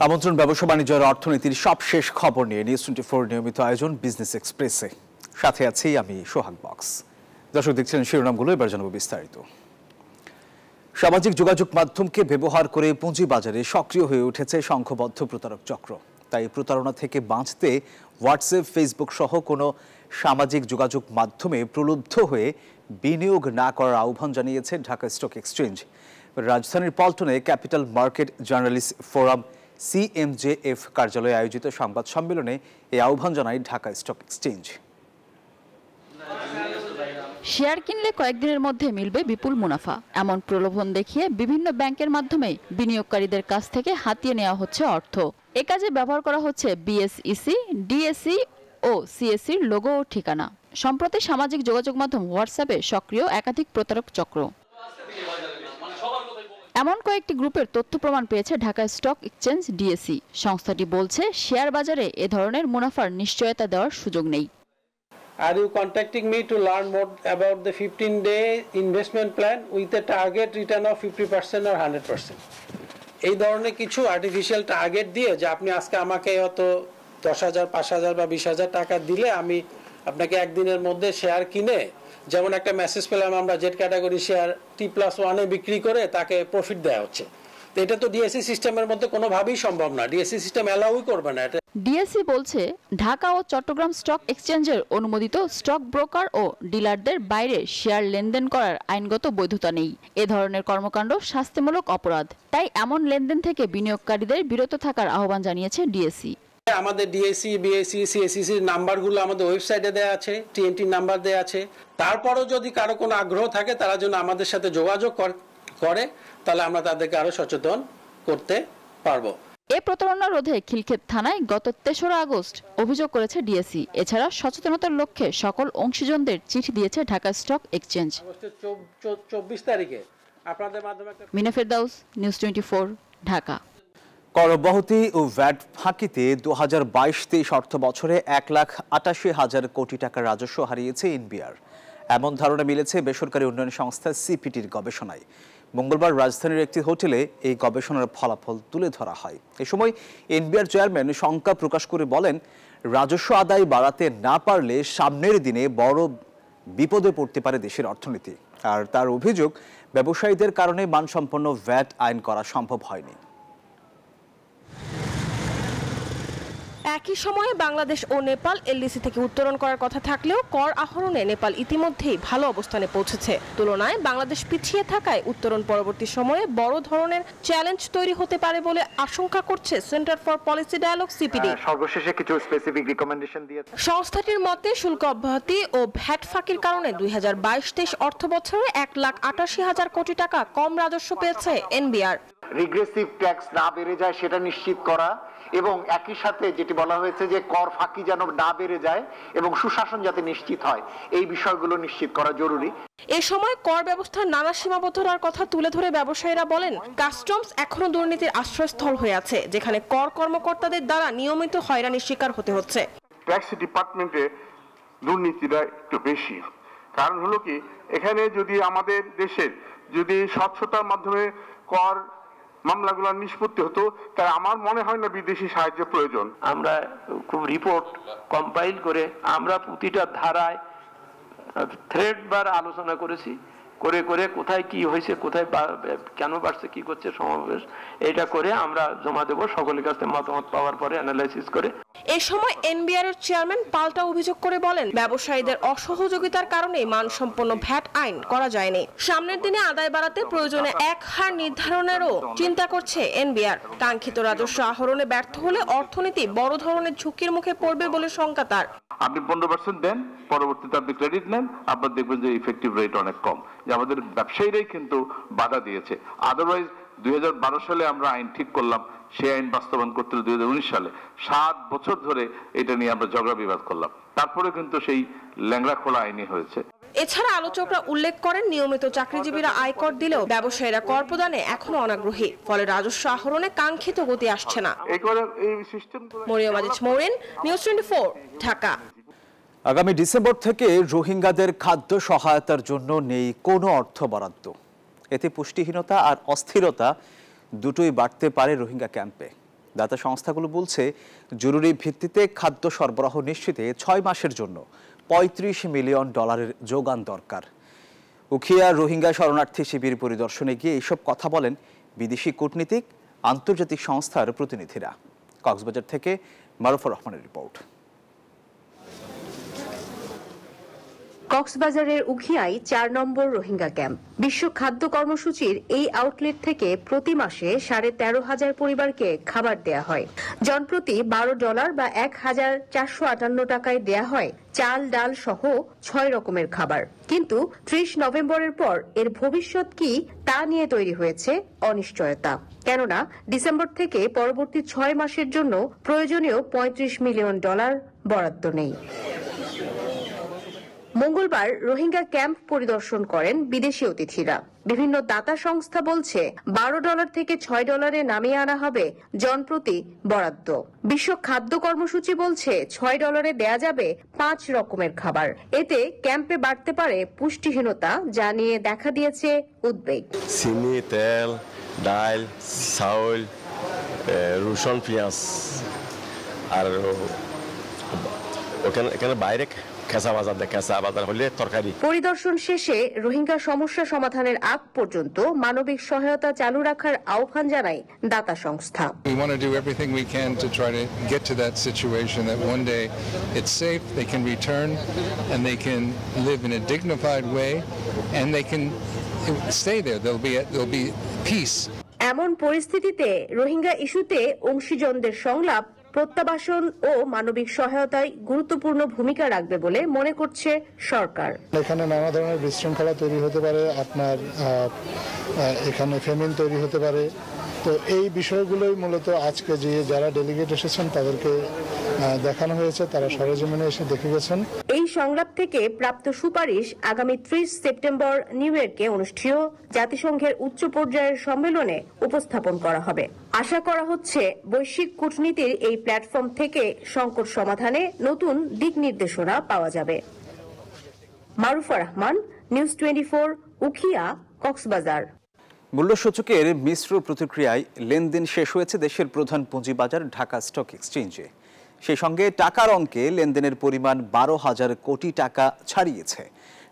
আমন্ত্রণ ব্যবসা বাণিজ্য আর অর্থনীতির সবশেষ খবর নিয়ে নিউজ 24 নিয়মিত আয়োজন বিজনেস এক্সপ্রেসে সাথে আছি আমি সোহাগ বক্স। দর্শক দেখছেন শিরোনামগুলো, এবার জানাবো বিস্তারিত। সামাজিক যোগাযোগ মাধ্যমকে ব্যবহার করে পুঁজিবাজারে সক্রিয় হয়ে উঠেছে সংঘবদ্ধ প্রতারক চক্র। তাই প্রতারণা থেকে বাঁচতে হোয়াটসঅ্যাপ, ফেসবুক সহ কোনো সামাজিক যোগাযোগ মাধ্যমে প্রলুব্ধ হয়ে বিনিয়োগ না করার আহ্বান জানিয়েছে ঢাকা স্টক এক্সচেঞ্জ। রাজধানীর পল্টনে capital market journalist forum CMJF কার্যালয়ে আয়োজিত সংবাদ সম্মেলনে এই আহ্বান জানায় ঢাকা স্টক এক্সচেঞ্জ। শেয়ার কিনলে কয়েকদিনের মধ্যে মিলবে বিপুল মুনাফা, এমন প্রলোভন দেখিয়ে বিভিন্ন ব্যাংকের মাধ্যমে বিনিয়োগকারীদের কাছ থেকে হাতিয়ে নেওয়া হচ্ছে অর্থ। এ কাজে ব্যবহার করা হচ্ছে BSEC, DSE ও CSEর লোগো ও ঠিকানা। সম্প্রতি সামাজিক যোগাযোগ মাধ্যম হোয়াটসঅ্যাপে সক্রিয় একাধিক প্রতারক চক্র। এমন কয়েকটি গ্রুপের তথ্য প্রমাণ পেয়েছে ঢাকা স্টক এক্সচেঞ্জ DSE। সংস্থাটি বলছে, শেয়ার বাজারে এ ধরনের মুনাফার নিশ্চয়তা দেওয়ার সুযোগ নেই। Are you contacting me to learn more about the 15-day investment plan with a target return of 50% or 100%? এই ধরনের কিছু আর্টিফিশিয়াল টার্গেট দিয়ে যে আপনি আজকে আমাকে হয়ত 10,000, 5,000 বা 20,000 টাকা দিলে আমি আপনাকে একদিনের মধ্যে শেয়ার কিনে, যেমন একটা মেসেজ পেলাম আমরা জেড ক্যাটাগরি শেয়ার T+1 বিক্রি করে তাকে প্রফিট দেওয়া হচ্ছে। তো এটা তো DSE সিস্টেমের মধ্যে কোনোভাবেই সম্ভব না, DSE সিস্টেম অ্যালাউই করবে না এটা। DSE বলছে, ঢাকা ও চট্টগ্রাম স্টক এক্সচেঞ্জের অনুমোদিত স্টক ব্রোকার ও ডিলারদের বাইরে শেয়ার লেনদেন করার আইনগত বৈধতা নেই। এ ধরনের কর্মকাণ্ড শাস্তিমূলক অপরাধ। তাই এমন লেনদেন থেকে বিনিয়োগকারীদের বিরত থাকার আহ্বান জানিয়েছে DSE। আমাদের DSE, BSE, CSEC নাম্বারগুলো আমাদের ওয়েবসাইটে দেওয়া আছে, TNT নাম্বার দেওয়া আছে। তারপরও যদি কারো কোনো আগ্রহ থাকে তারা যেন আমাদের সাথে যোগাযোগ করে, তাহলে আমরা তাদেরকে আরো সচেতন করতে পারবো। এ প্রতারণা রোধে খিলক্ষেত থানায় গত 3রা আগস্ট অভিযোগ করেছে DSE। এছাড়া সচেতনতার লক্ষ্যে সকল অংশীজনদের চিঠি দিয়েছে ঢাকা স্টক এক্সচেঞ্জ। 24 তারিখে আপনাদের মাধ্যমে মিনা ফেরদাউস, নিউজ 24, ঢাকা। কর অব্যাহতি ও ভ্যাট ফাঁকিতে 2022-23 অর্থ বছরে 1,88,000 কোটি টাকার রাজস্ব হারিয়েছে NBR। এমন ধারণা মিলেছে বেসরকারি উন্নয়ন সংস্থা CPTর গবেষণায়। মঙ্গলবার রাজধানীর একটি হোটেলে এই গবেষণার ফলাফল তুলে ধরা হয়। এ সময় NBR চেয়ারম্যান শঙ্কা প্রকাশ করে বলেন, রাজস্ব আদায় বাড়াতে না পারলে সামনের দিনে বড় বিপদে পড়তে পারে দেশের অর্থনীতি। আর তার অভিযোগ, ব্যবসায়ীদের কারণে মানসম্পন্ন ভ্যাট আইন করা সম্ভব হয়নি। একই সময়ে বাংলাদেশ ও নেপাল LDC থেকে উত্তোলন করার কথা থাকলেও কর আহরণে নেপাল ইতিমধ্যেই ভালো অবস্থানে পৌঁছেছে। তুলনায় বাংলাদেশ পিছিয়ে থাকায় উত্তোলন পরবর্তী সময়ে বড় ধরনের চ্যালেঞ্জ তৈরি হতে পারে বলে আশঙ্কা করছে Centre for Policy Dialogue CPD। সর্বশেষে কিছু স্পেসিফিক রিকমেন্ডেশন দিয়েছে সংস্থাটির মতে, শুল্ক অব্যাহতি ও ভ্যাট ফাঁকির কারণে 2022-23 অর্থ বছরে 1,88,000 কোটি টাকা কম রাজস্ব পেয়েছে NBR। রিগ্রেসিভ ট্যাক্স না বেড়ে যায় সেটা নিশ্চিত করা, এবং একই সাথে যেটি বলা হয়েছে যে কর ফাঁকি যেন না বেড়ে যায় এবং সুশাসন যাতে নিশ্চিত হয়, এই বিষয়গুলো নিশ্চিত করা জরুরি। এ সময় কর ব্যবস্থার নানা সীমাবদ্ধতার কথা তুলে ধরে ব্যবসায়ীরা বলেন, কাস্টমস এখনো দুর্নীতির আশ্রয়স্থল হয়ে আছে, যেখানে কর কর্মকর্তাদের দ্বারা নিয়মিত হয়রানির শিকার হতে হচ্ছে। ট্যাক্স ডিপার্টমেন্টে দুর্নীতিটা একটু বেশি। কারণ হলো কি, এখানে যদি আমাদের দেশের যদি স্বচ্ছতার মাধ্যমে কর মামলাগুলো নিষ্পত্তি হতো, তাই আমার মনে হয় না বিদেশি সাহায্যের প্রয়োজন। আমরা খুব রিপোর্ট কম্পাইল করে আমরা প্রতিটা ধারায় থ্রেড বার আলোচনা করেছি, করে কোথায় কি হয়েছে, কোথায় কেন বাড়ছে, কি করছে সমাবেশ, এটা করে আমরা জমা দেব সকলের কাছে মতামত পাওয়ার পরে অ্যানালাইসিস করে। এ সময় NBR এর চেয়ারম্যান পাল্টা অভিযোগ করে বলেন, ব্যবসায়ীদের অসহযোগিতার কারণে মানসম্পন্ন ভ্যাট আইন করা যায়নি। সামনের দিনে আদায় বাড়াতে প্রয়োজনে এক হার নির্ধারণেরও চিন্তা করছে NBR। কাঙ্ক্ষিত রাজস্ব আহরণে ব্যর্থ হলে অর্থনীতি বড় ধরনের ঝুঁকির মুখে পড়বে বলে শঙ্কা তার। আপনি 15% দেন, পরবর্তীতে আপনি ক্রেডিট নেন, আপনার দেখবেন যে ইফেক্টিভ রেট অনেক কম। যে আমাদের ব্যবসায়ীরাই কিন্তু বাধা দিয়েছে। আদারওয়াইজ 2012 সালে আমরা আইন ঠিক করলাম, সেই আইন বাস্তবায়ন করতে 2019 সালে 7 বছর ধরে এটা নিয়ে আমরা ঝগড়া বিবাদ করলাম, তারপরে কিন্তু সেই ল্যাংড়া খোলা আইনই হয়েছে। এছাড়া আলোচকরা উল্লেখ করেন, নিয়মিত চাকরিজীবীরা আয়কর দিলেও ব্যবসায়ীরা কর প্রদানে এখনো অনাগ্রহী, ফলে রাজস্ব আহরণে কাঙ্ক্ষিত গতি আসছে না। মরিয়ম আজিজ মৌরিন, নিউজ 24, ঢাকা। আগামী ডিসেম্বর থেকে রোহিঙ্গাদের খাদ্য সহায়তার জন্য নেই কোনো অর্থ বরাদ্দ। এতে পুষ্টিহীনতা আর অস্থিরতা দুটোই বাড়তে পারে রোহিঙ্গা ক্যাম্পে। দাতা সংস্থাগুলো বলছে জরুরি ভিত্তিতে খাদ্য সরবরাহ নিশ্চিতে 6 মাসের জন্য $35 মিলিয়ন যোগান দরকার। উখিয়া রোহিঙ্গা শরণার্থী শিবির পরিদর্শনে গিয়ে এইসব কথা বলেন বিদেশি কূটনীতিক, আন্তর্জাতিক সংস্থার প্রতিনিধিরা। কক্সবাজার থেকে মারুফা রহমানের রিপোর্ট। কক্সবাজারের উখিয়ায় 4 নম্বর রোহিঙ্গা ক্যাম্প। বিশ্ব খাদ্য কর্মসূচির এই আউটলেট থেকে প্রতি মাসে 13,500 পরিবারকে খাবার দেয়া হয়। জনপ্রতি $12 বা 1,458 টাকায় দেয়া হয় চাল, ডাল সহ 6 রকমের খাবার। কিন্তু 30 নভেম্বরের পর এর ভবিষ্যৎ কি তা নিয়ে তৈরি হয়েছে অনিশ্চয়তা। কেননা ডিসেম্বর থেকে পরবর্তী 6 মাসের জন্য প্রয়োজনীয় $35 মিলিয়ন বরাদ্দ নেই। মঙ্গলবার রোহিঙ্গা ক্যাম্প পরিদর্শন করেন বিদেশি অতিথিরা। বিভিন্ন দাতা সংস্থা বলছে $12 থেকে $6 নামিয়ে আনা হবে জনপ্রতি বরাদ্দ। বিশ্ব খাদ্য কর্মসূচি বলছে $6 দেয়া যাবে 5 রকমের খাবার। এতে ক্যাম্পে বাড়তে পারে পুষ্টিহীনতা, যা নিয়ে দেখা দিয়েছে উদ্বেগ। চিনি, তেল, ডাল, চাউল, রসুন, পেঁয়াজ আর ওখানে বাইরে পরিদর্শন শেষে রোহিঙ্গা সমস্যা সমাধানের আগ পর্যন্ত মানবিক সহায়তা চালু রাখার আহ্বান জানায় দাতা সংস্থা। We want to do everything we can to try to get to that situation that one day it's safe, they can return and they can live in a dignified way and they can stay there. There'll be peace. এমন পরিস্থিতিতে রোহিঙ্গা ইস্যুতে অংশীজনদের সংলাপ, প্রত্যাবাসন ও মানবিক সহায়তায় গুরুত্বপূর্ণ ভূমিকা রাখবে বলে মনে করছে সরকার। এখানে নানা ধরনের বিশৃঙ্খলা তৈরি হতে পারে, আপনার এখানে ফেমিন তৈরি হতে পারে। তো এই বিষয়গুলোই মূলত আজকে যারা ডেলিগেট এসেছেন তাদেরকে দেখানো হয়েছে, তারা সরেজমিনে এসে দেখে গেছেন। এই সংলাপ থেকে প্রাপ্ত সুপারিশ আগামী 30 সেপ্টেম্বর নিউ ইয়র্কে অনুষ্ঠেয় জাতিসংঘের উচ্চ পর্যায়ের সম্মেলনে উপস্থাপন করা হবে। আশা করা হচ্ছে বৈশ্বিক কূটনীতির এই প্ল্যাটফর্ম থেকে সংকট সমাধানে নতুন দিক নির্দেশনা পাওয়া যাবে। মারুফা রহমান, নিউজ 24, উখিয়া, কক্সবাজার। মূল্যসূচকের মিশ্র প্রতিক্রিয়ায় লেনদেন শেষ হয়েছে দেশের প্রধান পুঁজিবাজার ঢাকা স্টক এক্সচেঞ্জে। সেই সঙ্গে টাকার অঙ্কে লেনদেনের পরিমাণ 12,000 কোটি টাকা ছাড়িয়েছে।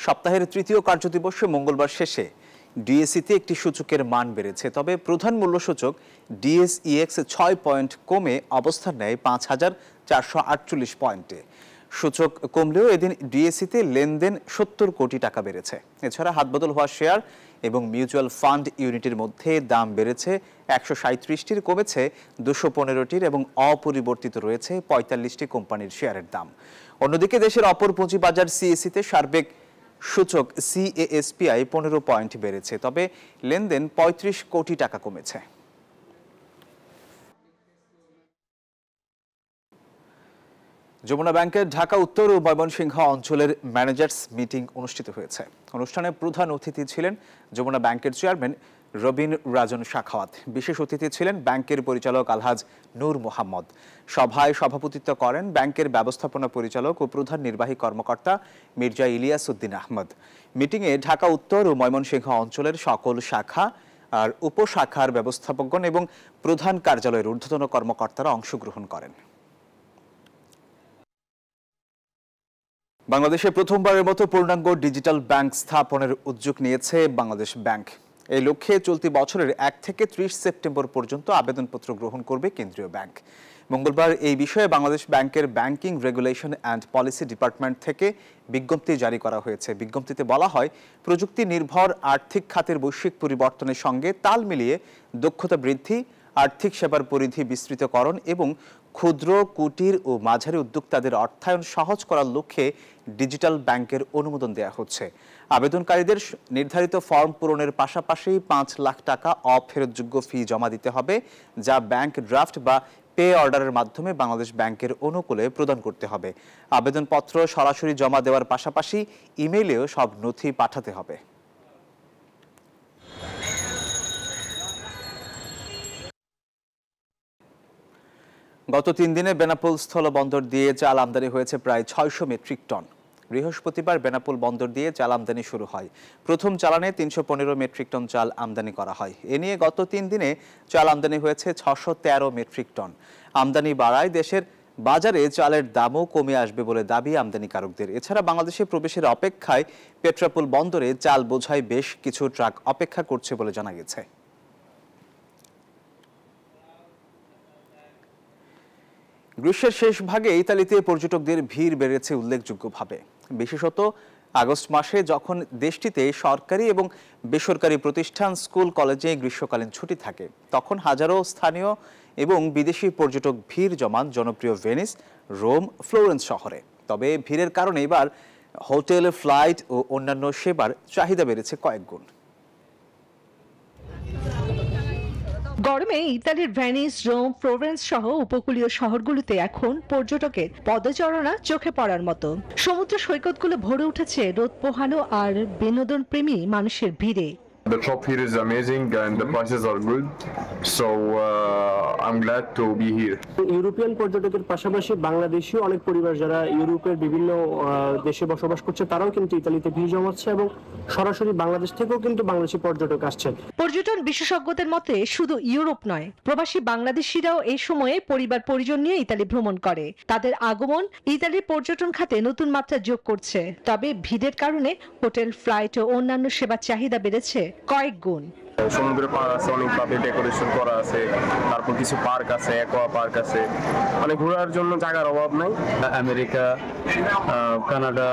সপ্তাহের তৃতীয় কার্যদিবসে মঙ্গলবার শেষে ডিএসইতে একটি সূচকের মান বেড়েছে, তবে প্রধান মূল্যসূচক ডিএসইএক্স 6 পয়েন্ট কমে অবস্থান নেয় 5,448 পয়েন্টে। সূচক কমলেও এদিন ডিএসইতে লেনদেন 70 কোটি টাকা বেড়েছে। এছাড়া হাতবদল হওয়া শেয়ার এবং মিউচুয়াল ফান্ড ইউনিটের মধ্যে দাম বেড়েছে 137টির, কমেছে 215টির এবং অপরিবর্তিত রয়েছে 45টি কোম্পানির শেয়ারের দাম। অন্যদিকে দেশের অপর পুঁজিবাজার সিএসইতে সার্বিক সূচক সিএএসপিআই 15 পয়েন্ট বেড়েছে, তবে লেনদেন 35 কোটি টাকা কমেছে। যমুনা ব্যাংকের ঢাকা উত্তর ও ময়মনসিংহ অঞ্চলের ম্যানেজার্স মিটিং অনুষ্ঠিত হয়েছে। অনুষ্ঠানে প্রধান অতিথি ছিলেন যমুনা ব্যাংকের চেয়ারম্যান রবিন রাজন শাখাওয়াত। বিশেষ অতিথি ছিলেন ব্যাংকের পরিচালক আলহাজ নূর মোহাম্মদ। সভায় সভাপতিত্ব করেন ব্যাংকের ব্যবস্থাপনা পরিচালক ও প্রধান নির্বাহী কর্মকর্তা মির্জা ইলিয়াস উদ্দিন আহমদ। মিটিংয়ে ঢাকা উত্তর ও ময়মনসিংহ অঞ্চলের সকল শাখা আর উপশাখার ব্যবস্থাপকগণ এবং প্রধান কার্যালয়ের ঊর্ধ্বতন কর্মকর্তারা অংশগ্রহণ করেন। বাংলাদেশে প্রথমবারের মতো পূর্ণাঙ্গ ডিজিটাল ব্যাংক স্থাপনের উদ্যোগ নিয়েছে বাংলাদেশ ব্যাংক। এই লক্ষ্যে চলতি বছরের 1 থেকে 30 সেপ্টেম্বর পর্যন্ত আবেদনপত্র গ্রহণ করবে কেন্দ্রীয় ব্যাংক। মঙ্গলবার এই বিষয়ে বাংলাদেশ ব্যাংকের banking regulation and policy department থেকে বিজ্ঞপ্তি জারি করা হয়েছে। বিজ্ঞপ্তিতে বলা হয়, প্রযুক্তি নির্ভর আর্থিক খাতের বৈশ্বিক পরিবর্তনের সঙ্গে তাল মিলিয়ে দক্ষতা বৃদ্ধি, আর্থিক সেবার পরিধি বিস্তৃতকরণ এবং ক্ষুদ্র, কুটির ও মাঝারি উদ্যোক্তাদের অর্থায়ন সহজ করার লক্ষ্যে ডিজিটাল ব্যাংকের অনুমোদন দেওয়া হচ্ছে। আবেদনকারীদের নির্ধারিত ফর্ম পূরণের পাশাপাশি 5 লাখ টাকা অফেরতযোগ্য ফি জমা দিতে হবে, যা ব্যাংক ড্রাফট বা পে অর্ডারের মাধ্যমে বাংলাদেশ ব্যাংকের অনুকূলে প্রদান করতে হবে। আবেদনপত্র সরাসরি জমা দেওয়ার পাশাপাশি ইমেইলেও সব নথি পাঠাতে হবে। গত 3 দিনে বেনাপোল স্থলবন্দর দিয়ে চাল আমদানি হয়েছে প্রায় 600 মেট্রিক টন। বৃহস্পতিবার বেনাপোল বন্দর দিয়ে চাল আমদানি শুরু হয়। প্রথম চালানে 315 মেট্রিক টন চাল আমদানি করা হয়। এ নিয়ে গত 3 দিনে চাল আমদানি হয়েছে 613 মেট্রিক টন। আমদানি বাড়ায় দেশের বাজারে চালের দামও কমে আসবে বলে দাবি আমদানিকারকদের। এছাড়া বাংলাদেশে প্রবেশের অপেক্ষায় পেট্রাপোল বন্দরে চাল বোঝাই বেশ কিছু ট্রাক অপেক্ষা করছে বলে জানা গেছে। গ্রীষ্মের শেষ ভাগে ইতালিতে পর্যটকদের ভিড় বেড়েছে উল্লেখযোগ্যভাবে। বিশেষত আগস্ট মাসে যখন দেশটিতে সরকারি এবং বেসরকারি প্রতিষ্ঠান, স্কুল, কলেজে গ্রীষ্মকালীন ছুটি থাকে, তখন হাজারো স্থানীয় এবং বিদেশি পর্যটক ভিড় জমান জনপ্রিয় ভেনিস, রোম, ফ্লোরেন্স শহরে। তবে ভিড়ের কারণে এবার হোটেল, ফ্লাইট ও অন্যান্য সেবার চাহিদা বেড়েছে কয়েক গুণ। গরমে ইতালির ভেনিস, রোম, ফ্লোরেন্স সহ উপকূলীয় শহরগুলোতে এখন পর্যটকের পদচারণা চোখে পড়ার মতো। সমুদ্র সৈকতগুলো ভরে উঠেছে রোদ পোহানো আর বিনোদন প্রেমী মানুষের ভিড়ে। The shop here is amazing and the prices are good, so I'm glad to be here. European পর্যটকের পাশাপাশি বাংলাদেশীয় অনেক পরিবার যারা ইউরোপের বিভিন্ন দেশে বসবাস করছে তারাও কিন্তু ইতালিতে ভিড় জমাচ্ছে এবং সরাসরি বাংলাদেশ থেকেও কিন্তু বাংলাদেশি পর্যটক আসছেন। পর্যটন বিশেষজ্ঞদের মতে শুধু ইউরোপ নয়, প্রবাসী বাংলাদেশিরাও এই সময়ে পরিবার পরিজন নিয়ে ইতালি ভ্রমণ করে। তাদের আগমন ইতালির পর্যটন খাতে নতুন মাত্রা যোগ করছে। তবে ভিড়ের কারণে হোটেল, ফ্লাইট ও অন্যান্য সেবার চাহিদা বেড়েছে কয়েক গুণ। সমুদ্রে পাড় আছে, অনেকভাবে ডেকোরেশন করা আছে, তারপর কিছু পার্ক আছে, অ্যাকোয়া পার্ক আছে, মানে ঘোরার জন্য জায়গার অভাব নাই। America, Canada,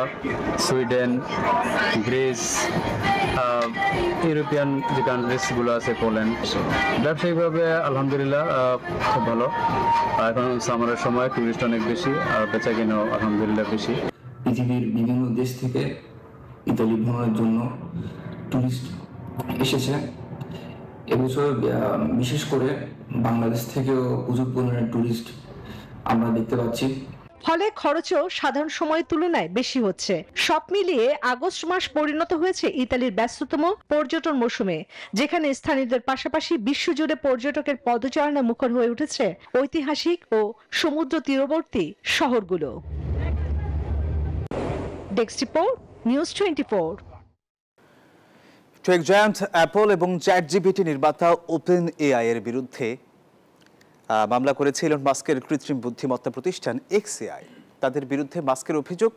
Sweden, Greece, European যে কান্ট্রিজগুলো আছে, পোল্যান্ড, ব্যবসায়িকভাবে আলহামদুলিল্লাহ খুব ভালো। এখন সামারের সময় টুরিস্ট অনেক বেশি আর বেচা কিনাও আলহামদুলিল্লাহ বেশি। পৃথিবীর বিভিন্ন দেশ থেকে ইতালি ভ্রমণের জন্য টুরিস্ট এসেছে। এবছর বিশেষ করে বাংলাদেশ থেকেও প্রচুর পরিমাণে টুরিস্ট আমরা দেখতে পাচ্ছি। ফলে খরচও সাধারণ সময়ের তুলনায় বেশি হচ্ছে। সব মিলিয়ে আগস্ট মাস পরিণত হয়েছে ইতালির ব্যস্ততম পর্যটন মৌসুমে, যেখানে স্থানীয়দের পাশাপাশি বিশ্বজুড়ে পর্যটকের পদচারণা মুখর হয়ে উঠেছে ঐতিহাসিক ও সমুদ্র তীরবর্তী শহরগুলো। Desk report, news 24। Tech giant Apple এবং চ্যাটজিপিটি নির্মাতা ওপেন এআই এর বিরুদ্ধে মামলা করেছে ইলন মাস্কের কৃত্রিম বুদ্ধিমত্তা প্রতিষ্ঠান এক্সএআই। তাদের বিরুদ্ধে মাস্কের অভিযোগ,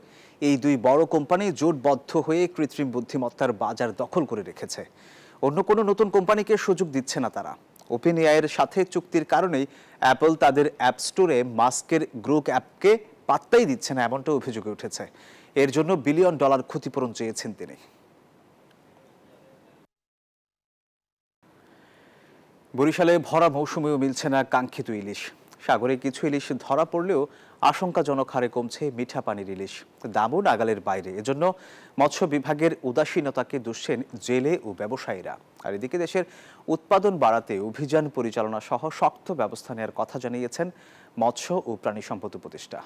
এই দুই বড় কোম্পানি জোটবদ্ধ হয়ে কৃত্রিম বুদ্ধিমত্তার বাজার দখল করে রেখেছে। অন্য কোনো নতুন কোম্পানিকে সুযোগ দিচ্ছে না তারা। ওপেন এআই এর সাথে চুক্তির কারণেই অ্যাপল তাদের অ্যাপ স্টোরে মাস্কের গ্রুক অ্যাপকে পাত্তাই দিচ্ছে না, এমনটা অভিযোগে উঠেছে। এর জন্য $1 বিলিয়ন ক্ষতিপূরণ চেয়েছেন তিনি। বরিশালে ভরা মৌসুমেও মিলছে না কাঙ্ক্ষিত ইলিশ। সাগরে কিছু ইলিশ ধরা পড়লেও আশঙ্কাজনক হারে কমছে মিঠা পানির ইলিশ, দামও নাগালের বাইরে। এজন্য মৎস্য বিভাগের উদাসীনতাকে দুষছেন জেলে ও ব্যবসায়ীরা। আর এদিকে দেশের উৎপাদন বাড়াতে অভিযান পরিচালনা সহ শক্ত ব্যবস্থা নেওয়ার কথা জানিয়েছেন মৎস্য ও প্রাণী সম্পদ উপদেষ্টা।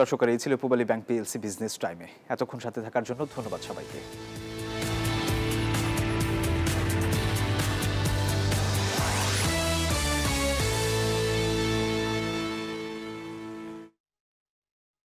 দর্শকেরা, এই ছিল পূবালী ব্যাংক পিএলসি বিজনেস টাইমে। এতক্ষণ সাথে থাকার জন্য ধন্যবাদ সবাইকে।